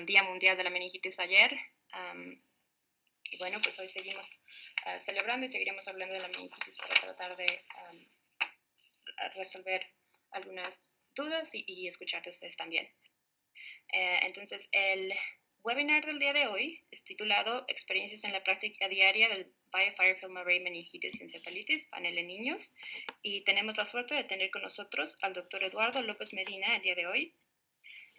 Día Mundial de la Meningitis ayer. Y bueno, pues hoy seguimos celebrando y seguiremos hablando de la meningitis para tratar de resolver algunas dudas y escuchar de ustedes también. Entonces, el webinar del día de hoy es titulado Experiencias en la práctica diaria del BioFire FilmArray Meningitis y Encefalitis, panel de niños. Y tenemos la suerte de tener con nosotros al doctor Eduardo López Medina el día de hoy.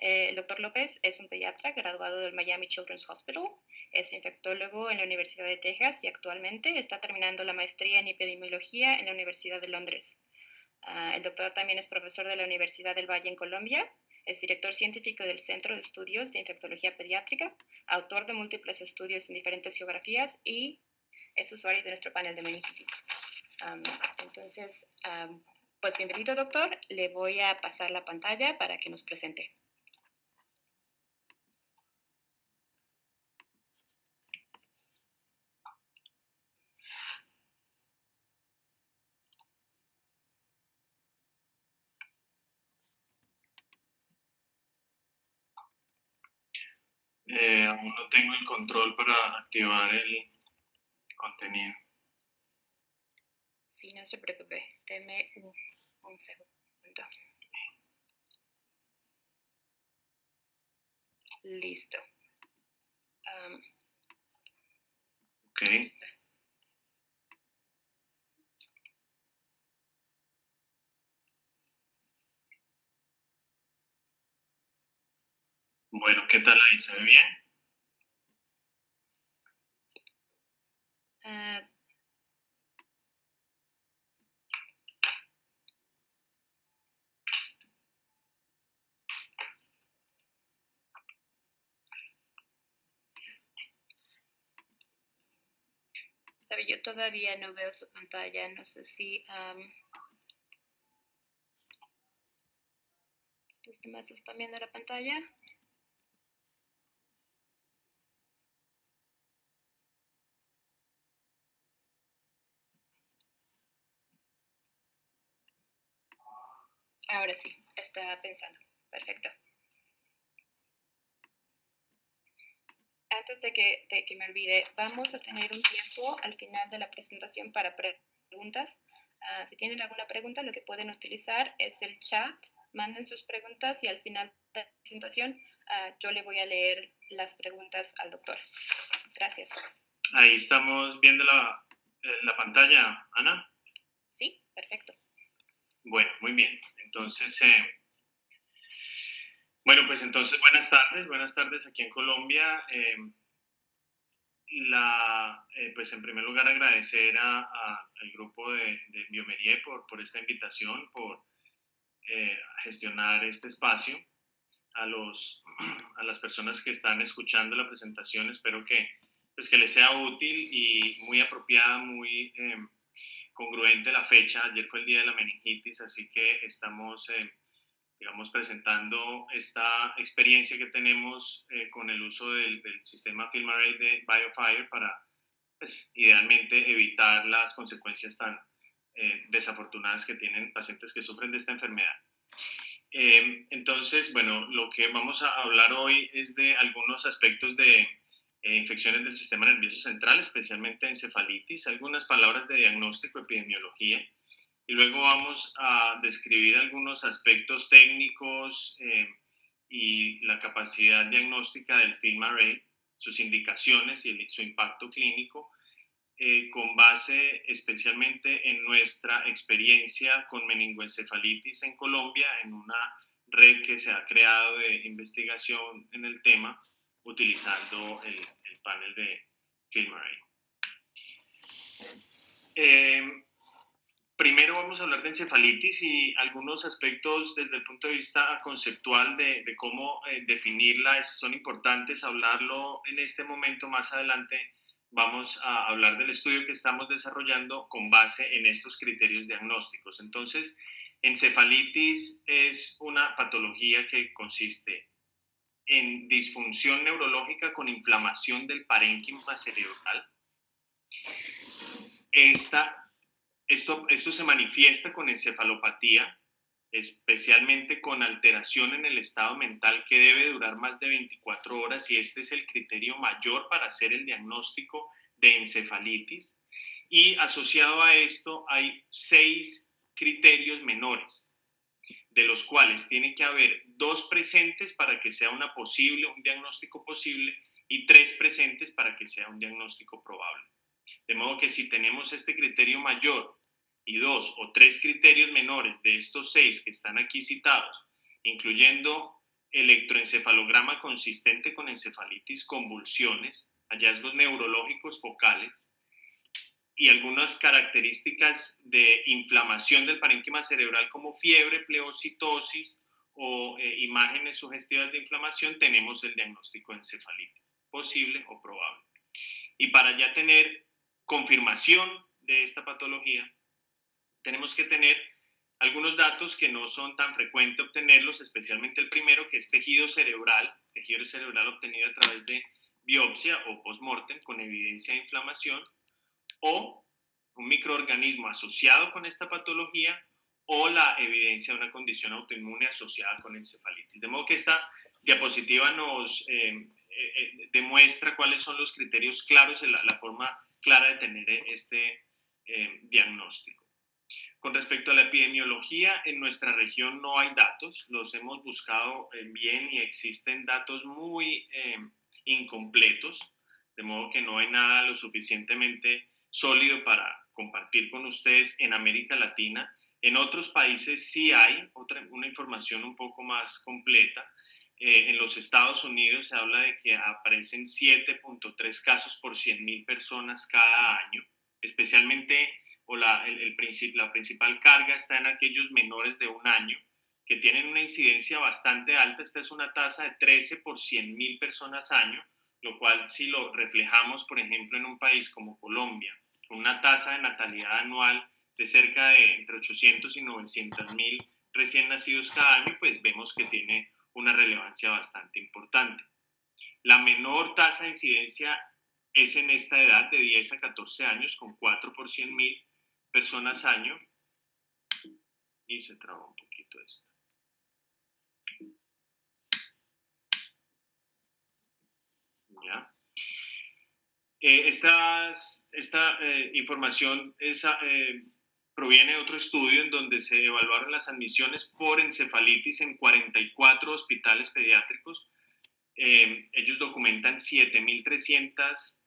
El doctor López es un pediatra graduado del Miami Children's Hospital, es infectólogo en la Universidad de Texas y actualmente está terminando la maestría en epidemiología en la Universidad de Londres. El doctor también es profesor de la Universidad del Valle en Colombia, es director científico del Centro de Estudios de Infectología Pediátrica, autor de múltiples estudios en diferentes geografías y es usuario de nuestro panel de meningitis. Entonces, pues bienvenido, doctor. Le voy a pasar la pantalla para que nos presente. Aún no tengo el control para activar el contenido. Sí, no se preocupe. Deme un segundo. Listo. Ok. Bueno, ¿qué tal ahí? ¿Se ve bien? Sabe, yo todavía no veo su pantalla. No sé si los demás están viendo la pantalla. Ahora sí, está pensando. Perfecto. Antes de que me olvide, vamos a tener un tiempo al final de la presentación para preguntas. Si tienen alguna pregunta, lo que pueden utilizar es el chat. Manden sus preguntas y al final de la presentación yo le voy a leer las preguntas al doctor. Gracias. Ahí estamos viendo la pantalla, Ana. Sí, perfecto. Bueno, muy bien. Entonces, bueno, pues entonces buenas tardes aquí en Colombia. Pues en primer lugar agradecer al grupo de Biomerie por esta invitación, por gestionar este espacio. A las personas que están escuchando la presentación, espero pues que les sea útil y muy apropiada, muy congruente la fecha. Ayer fue el día de la meningitis, así que estamos, digamos, presentando esta experiencia que tenemos con el uso del sistema FilmArray de BioFire para, pues, idealmente evitar las consecuencias tan desafortunadas que tienen pacientes que sufren de esta enfermedad. Entonces, bueno, lo que vamos a hablar hoy es de algunos aspectos de infecciones del sistema nervioso central, especialmente encefalitis, algunas palabras de diagnóstico, epidemiología, y luego vamos a describir algunos aspectos técnicos y la capacidad diagnóstica del FilmArray, sus indicaciones y su impacto clínico, con base especialmente en nuestra experiencia con meningoencefalitis en Colombia, en una red que se ha creado de investigación en el tema utilizando el panel de FilmArray. Primero vamos a hablar de encefalitis y algunos aspectos desde el punto de vista conceptual de cómo definirla. Son importantes hablarlo en este momento. Más adelante vamos a hablar del estudio que estamos desarrollando con base en estos criterios diagnósticos. Entonces, encefalitis es una patología que consiste en disfunción neurológica con inflamación del parénquima cerebral. Esto se manifiesta con encefalopatía, especialmente con alteración en el estado mental que debe durar más de 24 horas y este es el criterio mayor para hacer el diagnóstico de encefalitis. Y asociado a esto hay 6 criterios menores, de los cuales tiene que haber 2 presentes para que sea un diagnóstico posible y 3 presentes para que sea un diagnóstico probable. De modo que si tenemos este criterio mayor y 2 o 3 criterios menores de estos 6 que están aquí citados, incluyendo electroencefalograma consistente con encefalitis, convulsiones, hallazgos neurológicos focales y algunas características de inflamación del parénquima cerebral como fiebre, pleocitosis o imágenes sugestivas de inflamación, tenemos el diagnóstico de encefalitis, posible o probable. Y para ya tener confirmación de esta patología, tenemos que tener algunos datos que no son tan frecuentes obtenerlos, especialmente el primero, que es tejido cerebral obtenido a través de biopsia o postmortem con evidencia de inflamación, o un microorganismo asociado con esta patología, o la evidencia de una condición autoinmune asociada con encefalitis. De modo que esta diapositiva nos demuestra cuáles son los criterios claros, la forma clara de tener este diagnóstico. Con respecto a la epidemiología, en nuestra región no hay datos, los hemos buscado bien y existen datos muy incompletos, de modo que no hay nada lo suficientemente sólido para compartir con ustedes en América Latina. En otros países sí hay una información un poco más completa. En los Estados Unidos se habla de que aparecen 7.3 casos por 100.000 personas cada año, especialmente la principal carga está en aquellos menores de 1 año que tienen una incidencia bastante alta. Esta es una tasa de 13 por 100.000 personas año, lo cual si lo reflejamos, por ejemplo, en un país como Colombia, con una tasa de natalidad anual de cerca de entre 800 y 900.000 recién nacidos cada año, pues vemos que tiene una relevancia bastante importante. La menor tasa de incidencia es en esta edad de 10 a 14 años, con 4 por 100.000 personas año, y se traba un poquito esto. ¿Ya? Esta información proviene de otro estudio en donde se evaluaron las admisiones por encefalitis en 44 hospitales pediátricos. Ellos documentan 7.300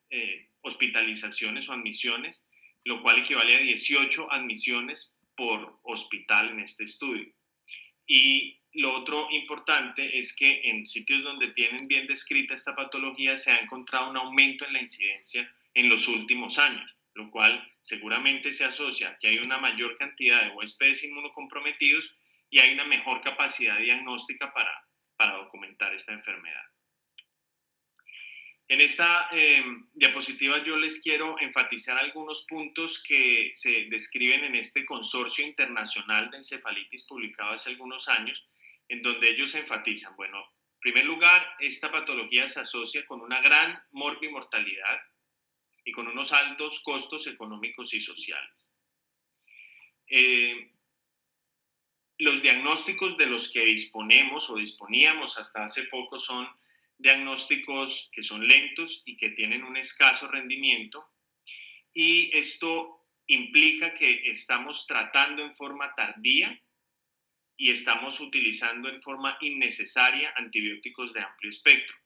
hospitalizaciones o admisiones, lo cual equivale a 18 admisiones por hospital en este estudio. Y lo otro importante es que en sitios donde tienen bien descrita esta patología se ha encontrado un aumento en la incidencia en los últimos años, lo cual seguramente se asocia a que hay una mayor cantidad de huéspedes inmunocomprometidos y hay una mejor capacidad diagnóstica para documentar esta enfermedad. En esta diapositiva yo les quiero enfatizar algunos puntos que se describen en este consorcio internacional de encefalitis publicado hace algunos años, en donde ellos enfatizan, bueno, en primer lugar, esta patología se asocia con una gran morbimortalidad y con unos altos costos económicos y sociales. Los diagnósticos de los que disponemos o disponíamos hasta hace poco son diagnósticos que son lentos y que tienen un escaso rendimiento, y esto implica que estamos tratando en forma tardía y estamos utilizando en forma innecesaria antibióticos de amplio espectro.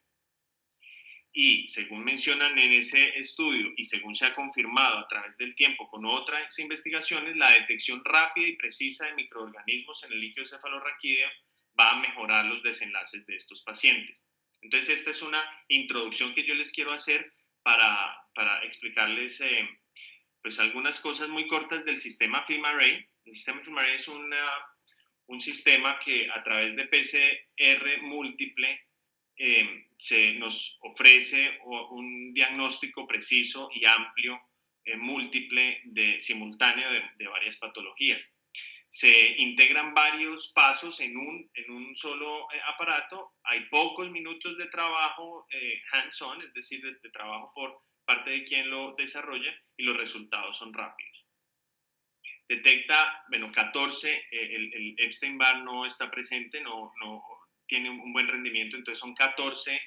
Y según mencionan en ese estudio y según se ha confirmado a través del tiempo con otras investigaciones, la detección rápida y precisa de microorganismos en el líquido cefalorraquídeo va a mejorar los desenlaces de estos pacientes. Entonces, esta es una introducción que yo les quiero hacer para explicarles pues algunas cosas muy cortas del sistema FilmArray. El sistema FilmArray es un sistema que a través de PCR múltiple se nos ofrece un diagnóstico preciso y amplio, múltiple, simultáneo de varias patologías. Se integran varios pasos en un solo aparato. Hay pocos minutos de trabajo hands-on, es decir, de trabajo por parte de quien lo desarrolla, y los resultados son rápidos. detecta, bueno, 14, el Epstein-Barr no está presente, no tiene un buen rendimiento, entonces son 14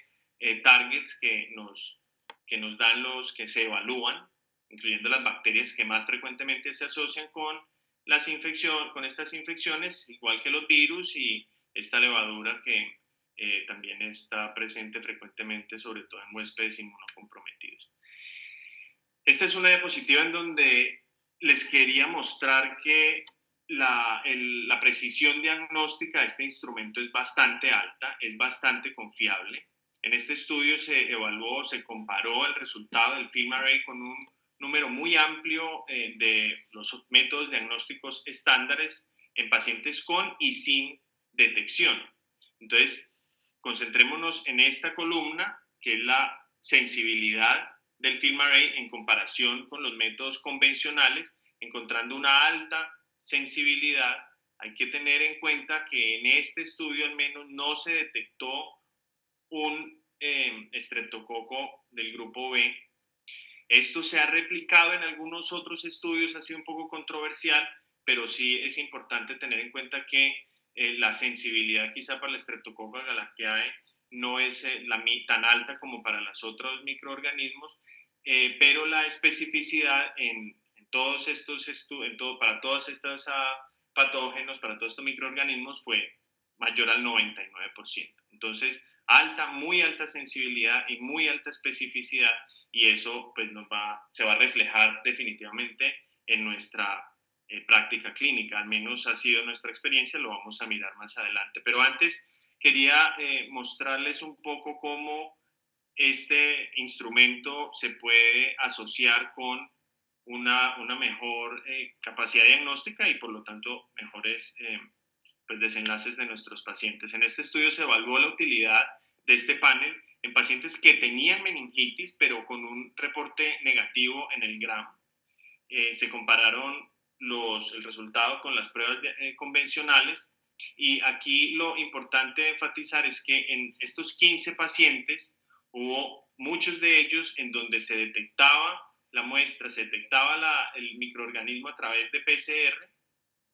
targets que nos dan los que se evalúan, incluyendo las bacterias que más frecuentemente se asocian con con estas infecciones, igual que los virus y esta levadura que también está presente frecuentemente, sobre todo en huéspedes inmunocomprometidos. Esta es una diapositiva en donde les quería mostrar que la precisión diagnóstica de este instrumento es bastante alta, es bastante confiable. En este estudio se evaluó, se comparó el resultado del FilmArray con un número muy amplio de los métodos diagnósticos estándares en pacientes con y sin detección. Entonces, concentrémonos en esta columna, que es la sensibilidad del FilmArray en comparación con los métodos convencionales, encontrando una alta sensibilidad. Hay que tener en cuenta que en este estudio al menos no se detectó un estreptococo del grupo B. Esto se ha replicado en algunos otros estudios, ha sido un poco controversial, pero sí es importante tener en cuenta que la sensibilidad quizá para el Streptococcus galactiae no es tan alta como para los otros microorganismos, pero la especificidad todos estos para todos estos patógenos, para todos estos microorganismos fue mayor al 99%. Entonces, muy alta sensibilidad y muy alta especificidad, y eso pues se va a reflejar definitivamente en nuestra práctica clínica, al menos ha sido nuestra experiencia, lo vamos a mirar más adelante. Pero antes quería mostrarles un poco cómo este instrumento se puede asociar con una mejor capacidad diagnóstica y por lo tanto mejores pues, desenlaces de nuestros pacientes. En este estudio se evaluó la utilidad de este panel en pacientes que tenían meningitis pero con un reporte negativo en el GRAM. Se compararon el resultado con las pruebas convencionales, y aquí lo importante de enfatizar es que en estos 15 pacientes hubo muchos de ellos en donde se detectaba la muestra, se detectaba el microorganismo a través de PCR,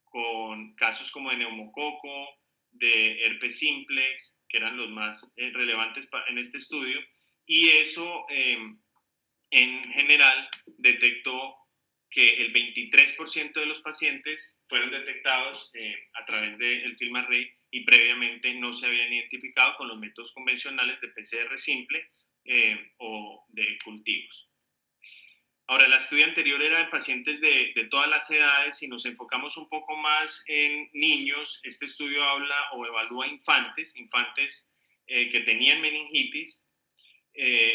con casos como de neumococo, de herpes simplex, que eran los más relevantes en este estudio, y eso en general detectó que el 23% de los pacientes fueron detectados a través del FilmArray y previamente no se habían identificado con los métodos convencionales de PCR simple o de cultivos. Ahora, el estudio anterior era de pacientes de todas las edades. Si nos enfocamos un poco más en niños, este estudio habla o evalúa infantes que tenían meningitis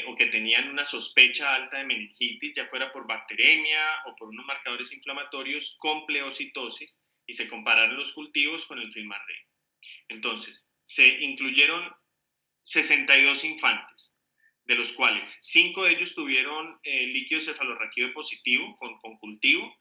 o que tenían una sospecha alta de meningitis, ya fuera por bacteremia o por unos marcadores inflamatorios con pleocitosis, y se compararon los cultivos con el FilmArray. Entonces, se incluyeron 62 infantes, de los cuales 5 de ellos tuvieron líquido cefalorraquídeo positivo con cultivo,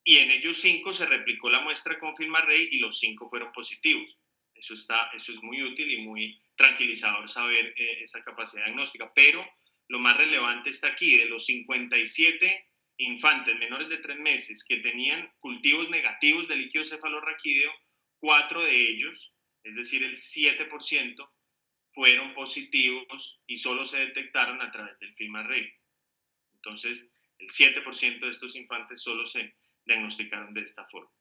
y en ellos 5 se replicó la muestra con FilmArray y los 5 fueron positivos. Eso es muy útil y muy tranquilizador saber esa capacidad diagnóstica, pero lo más relevante está aquí: de los 57 infantes menores de 3 meses que tenían cultivos negativos de líquido cefalorraquídeo, 4 de ellos, es decir, el 7%, fueron positivos y solo se detectaron a través del FilmArray. Entonces, el 7% de estos infantes solo se diagnosticaron de esta forma.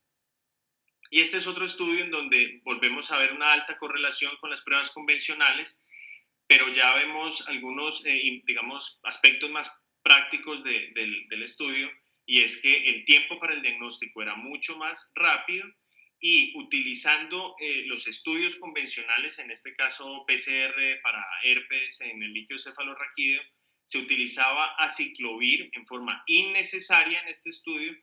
Y este es otro estudio en donde volvemos a ver una alta correlación con las pruebas convencionales, pero ya vemos algunos, digamos, aspectos más prácticos del estudio, y es que el tiempo para el diagnóstico era mucho más rápido, y utilizando los estudios convencionales, en este caso PCR para herpes en el líquido cefalorraquídeo, se utilizaba aciclovir en forma innecesaria en este estudio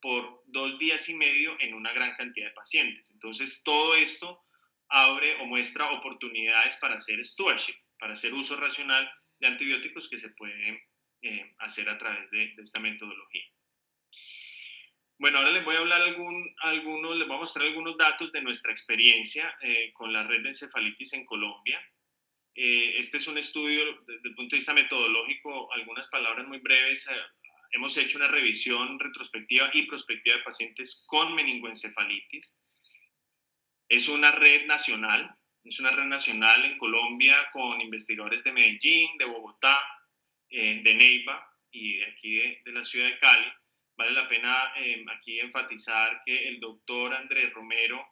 por 2 días y medio en una gran cantidad de pacientes. Entonces, todo esto abre o muestra oportunidades para hacer stewardship, para hacer uso racional de antibióticos que se puede hacer a través de esta metodología. Bueno, ahora les voy a hablar les voy a mostrar algunos datos de nuestra experiencia con la red de encefalitis en Colombia. Este es un estudio desde el punto de vista metodológico, algunas palabras muy breves. hemos hecho una revisión retrospectiva y prospectiva de pacientes con meningoencefalitis. Es una red nacional en Colombia con investigadores de Medellín, de Bogotá, de Neiva y de aquí de la ciudad de Cali. Vale la pena aquí enfatizar que el doctor Andrés Romero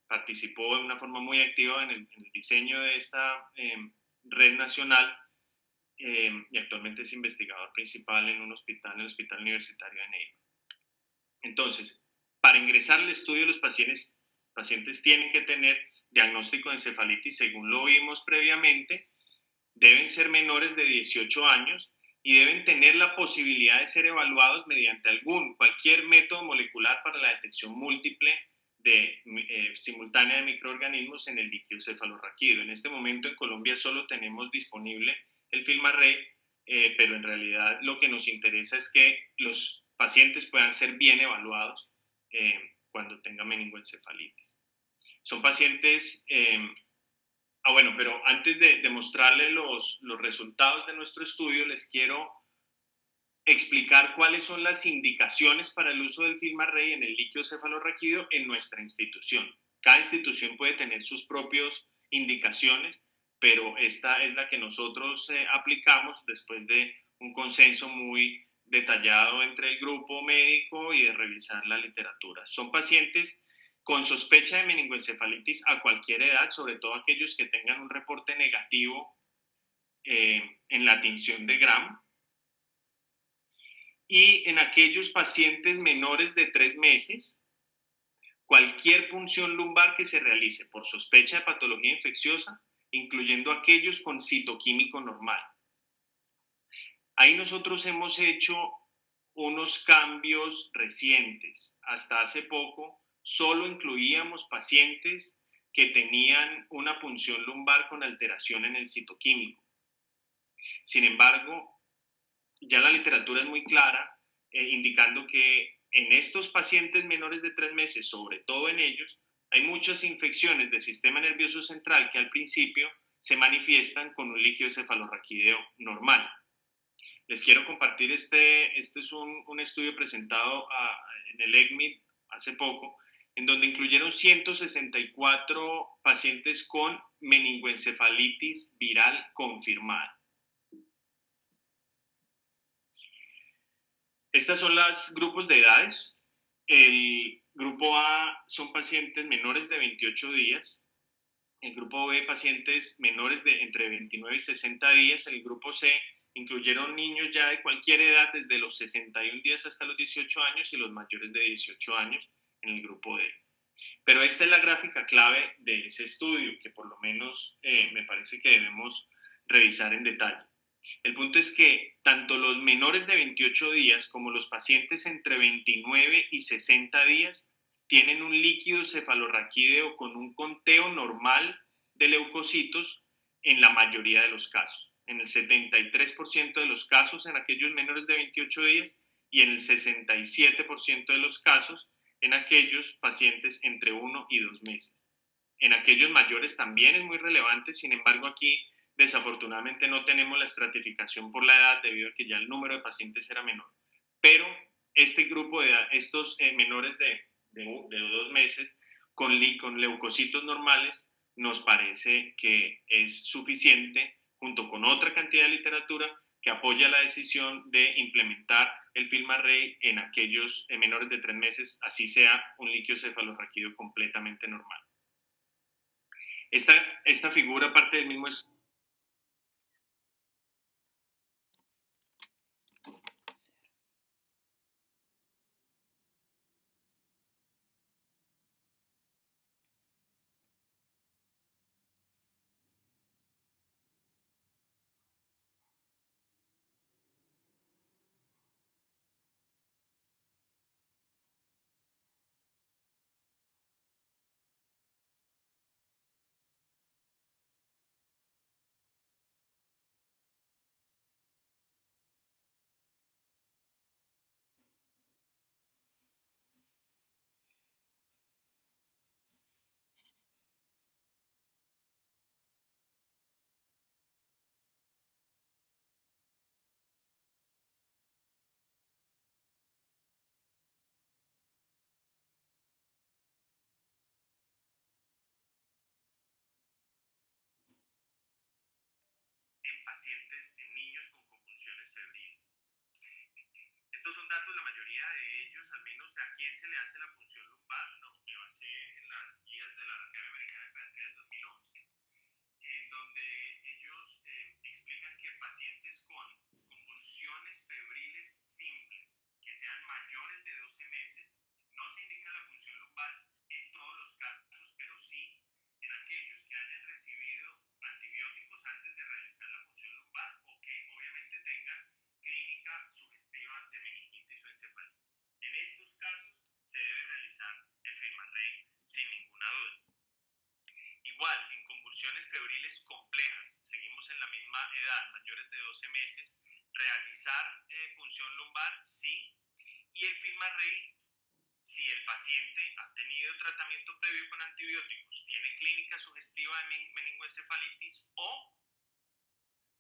participó de una forma muy activa en el diseño de esta red nacional y actualmente es investigador principal en un hospital, en el Hospital Universitario de Neiva. Entonces, para ingresar al estudio, los pacientes tienen que tener diagnóstico de encefalitis, según lo vimos previamente, deben ser menores de 18 años y deben tener la posibilidad de ser evaluados mediante cualquier método molecular para la detección múltiple simultánea de microorganismos en el líquido cefalorraquídeo. En este momento en Colombia solo tenemos disponible el FilmArray, pero en realidad lo que nos interesa es que los pacientes puedan ser bien evaluados cuando tengan meningoencefalitis. Son pacientes... bueno, pero antes de mostrarles los resultados de nuestro estudio, les quiero explicar cuáles son las indicaciones para el uso del FilmArray en el líquido cefalorraquídeo en nuestra institución. Cada institución puede tener sus propias indicaciones, pero esta es la que nosotros aplicamos después de un consenso muy detallado entre el grupo médico y de revisar la literatura. Son pacientes con sospecha de meningoencefalitis a cualquier edad, sobre todo aquellos que tengan un reporte negativo en la tinción de Gram, y en aquellos pacientes menores de 3 meses, cualquier punción lumbar que se realice por sospecha de patología infecciosa, incluyendo aquellos con citoquímico normal. Ahí nosotros hemos hecho unos cambios recientes. Hasta hace poco solo incluíamos pacientes que tenían una punción lumbar con alteración en el citoquímico. Sin embargo, ya la literatura es muy clara, indicando que en estos pacientes menores de 3 meses, sobre todo en ellos, hay muchas infecciones del sistema nervioso central que al principio se manifiestan con un líquido cefalorraquídeo normal. Les quiero compartir, este es un estudio presentado en el ECMID hace poco, en donde incluyeron 164 pacientes con meningoencefalitis viral confirmada. Estos son los grupos de edades. El grupo A son pacientes menores de 28 días. El grupo B, pacientes menores de entre 29 y 60 días. El grupo C incluyeron niños ya de cualquier edad, desde los 61 días hasta los 18 años, y los mayores de 18 años en el grupo D. Pero esta es la gráfica clave de ese estudio, que por lo menos me parece que debemos revisar en detalle. El punto es que tanto los menores de 28 días como los pacientes entre 29 y 60 días tienen un líquido cefalorraquídeo con un conteo normal de leucocitos en la mayoría de los casos. En el 73% de los casos en aquellos menores de 28 días y en el 67% de los casos en aquellos pacientes entre 1 y 2 meses. En aquellos mayores también es muy relevante, sin embargo aquí desafortunadamente no tenemos la estratificación por la edad debido a que ya el número de pacientes era menor. Pero este grupo de edad, estos menores de 2 meses con leucocitos normales, nos parece que es suficiente, junto con otra cantidad de literatura que apoya la decisión de implementar el FilmArray en aquellos menores de 3 meses, así sea un líquido cefalorraquídeo completamente normal. Esta figura parte del mismo estudio. en pacientes, en niños con convulsiones febriles. Estos son datos, la mayoría de ellos, al menos a quién se le hace la punción lumbar. No, me basé en las guías de la Academia Americana de Pediatría del 2011, en donde ellos explican que pacientes con convulsiones febriles simples, que sean mayores de 12 meses, no se indica la punción lumbar en todos los casos, pero sí en aquellos que hayan recibido antibióticos antes de realizar la punción lumbar o que obviamente tengan clínica sugestiva de meningitis o encefalitis. En estos casos se debe realizar el FilmaRay sin ninguna duda. Igual, en convulsiones febriles complejas, seguimos en la misma edad, mayores de 12 meses, realizar punción lumbar, sí, y el FilmaRay, si el paciente ha tenido tratamiento previo con antibióticos, tiene clínica sugestiva de meningoencefalitis o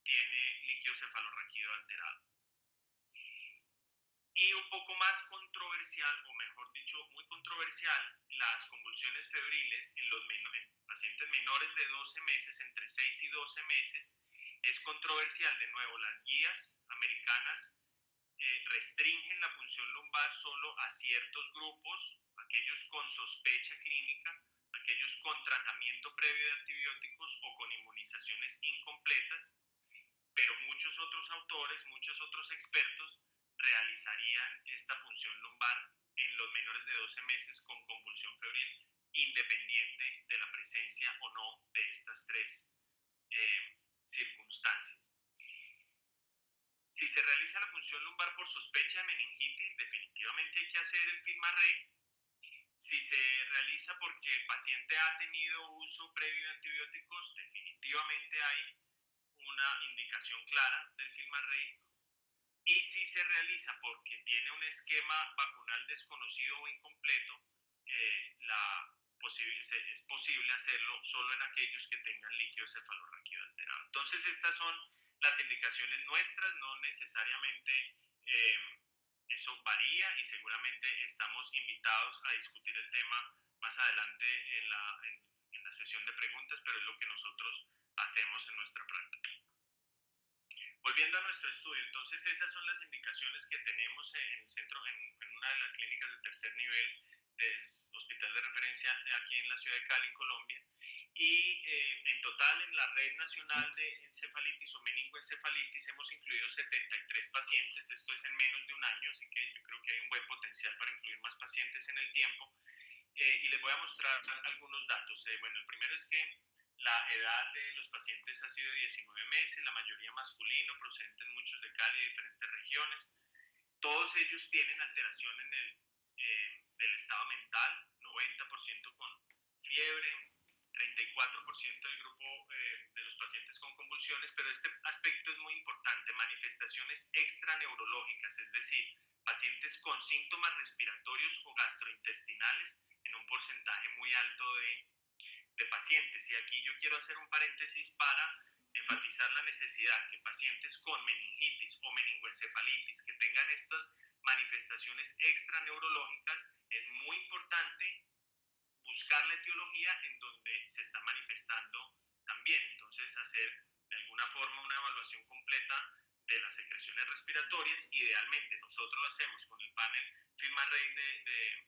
tiene líquido cefalorraquídeo alterado. Y un poco más controversial, o mejor dicho, muy controversial, las convulsiones febriles en pacientes menores de 12 meses, entre 6 y 12 meses, es controversial. De nuevo, las guías americanas restringen la punción lumbar solo a ciertos grupos, aquellos con sospecha clínica, aquellos con tratamiento previo de antibióticos o con inmunizaciones incompletas, pero muchos otros autores, muchos otros expertos realizarían esta punción lumbar en los menores de 12 meses con convulsión febril, independiente de la presencia o no de estas tres circunstancias. Si se realiza la punción lumbar por sospecha de meningitis, definitivamente hay que hacer el FilmaRay. Si se realiza porque el paciente ha tenido uso previo de antibióticos, definitivamente hay una indicación clara del FilmaRay. Y si se realiza porque tiene un esquema vacunal desconocido o incompleto, es posible hacerlo solo en aquellos que tengan líquido cefalorraquídeo alterado. Entonces, estas son las indicaciones nuestras, no necesariamente eso varía, y seguramente estamos invitados a discutir el tema más adelante en la sesión de preguntas, pero es lo que nosotros hacemos en nuestra práctica. Volviendo a nuestro estudio, entonces esas son las indicaciones que tenemos en el centro, en una de las clínicas de tercer nivel del hospital de referencia aquí en la ciudad de Cali, Colombia, y en total en la red nacional de encefalitis o meningoencefalitis hemos incluido 73 pacientes. Esto es en menos de un año, así que yo creo que hay un buen potencial para incluir más pacientes en el tiempo, y les voy a mostrar algunos datos. Bueno, el primero es que la edad de los pacientes ha sido de 19 meses, la mayoría masculino, procedentes muchos de Cali, de diferentes regiones. Todos ellos tienen alteración del estado mental, 90% con fiebre, 34% del grupo de los pacientes con convulsiones, pero este aspecto es muy importante, manifestaciones extraneurológicas, es decir, pacientes con síntomas respiratorios o gastrointestinales en un porcentaje muy alto de pacientes. Y aquí yo quiero hacer un paréntesis para enfatizar la necesidad que pacientes con meningitis o meningoencefalitis que tengan estas manifestaciones extraneurológicas, es muy importante buscar la etiología en donde se está manifestando también. Entonces, hacer de alguna forma una evaluación completa de las secreciones respiratorias. Idealmente, nosotros lo hacemos con el panel FilmaRay de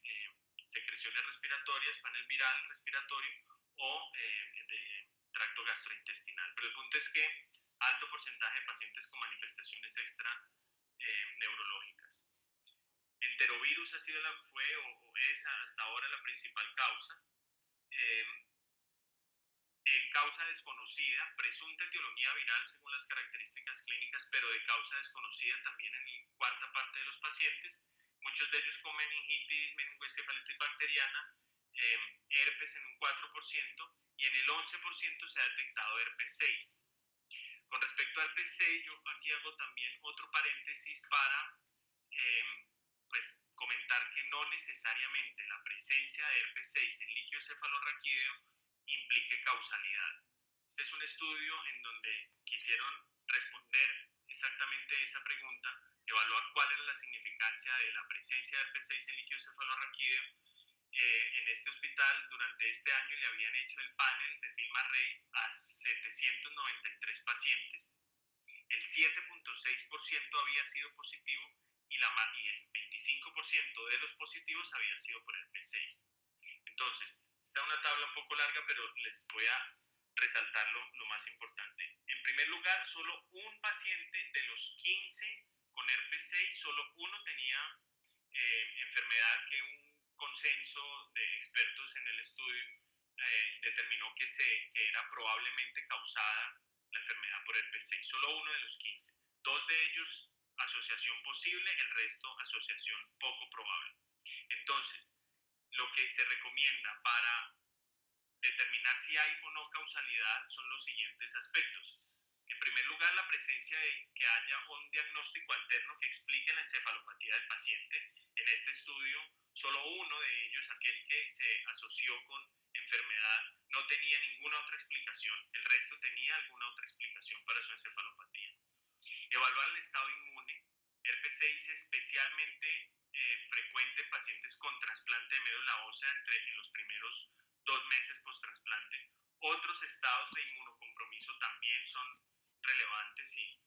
secreciones respiratorias, panel viral respiratorio o de tracto gastrointestinal. Pero el punto es que alto porcentaje de pacientes con manifestaciones extra neurológicas. Enterovirus fue o es hasta ahora la principal causa. Causa desconocida, presunta etiología viral según las características clínicas, pero de causa desconocida también en la cuarta parte de los pacientes, muchos de ellos con meningitis, meningoencefalitis bacteriana, herpes en un 4%, y en el 11% se ha detectado herpes 6. Con respecto a herpes 6, yo aquí hago también otro paréntesis para pues comentar que no necesariamente la presencia de herpes 6 en líquido cefalorraquídeo implique causalidad. Este es un estudio en donde quisieron responder exactamente esa pregunta, evaluar cuál era la significancia de la presencia de herpes 6 en líquido cefalorraquídeo. En este hospital durante este año le habían hecho el panel de FilmaRay a 793 pacientes. el 7.6% había sido positivo y el 25% de los positivos había sido por herpes 6. Entonces, está una tabla un poco larga, pero les voy a resaltar lo más importante. En primer lugar, solo un paciente de los 15 con herpes 6, solo uno tenía enfermedad que un consenso de expertos en el estudio determinó que era probablemente causada la enfermedad por herpes 6. Solo uno de los 15. Dos de ellos asociación posible, el resto asociación poco probable. Entonces, lo que se recomienda para determinar si hay o no causalidad son los siguientes aspectos. En primer lugar, la presencia de que haya un diagnóstico alterno que explique la encefalopatía del paciente. En este estudio, solo uno de ellos, aquel que se asoció con enfermedad, no tenía ninguna otra explicación. El resto tenía alguna otra explicación para su encefalopatía. Evaluar el estado inmune. Herpes 6 es especialmente frecuente en pacientes con trasplante de médula ósea en los primeros 2 meses post-trasplante. Otros estados de inmunocompromiso también son relevantes y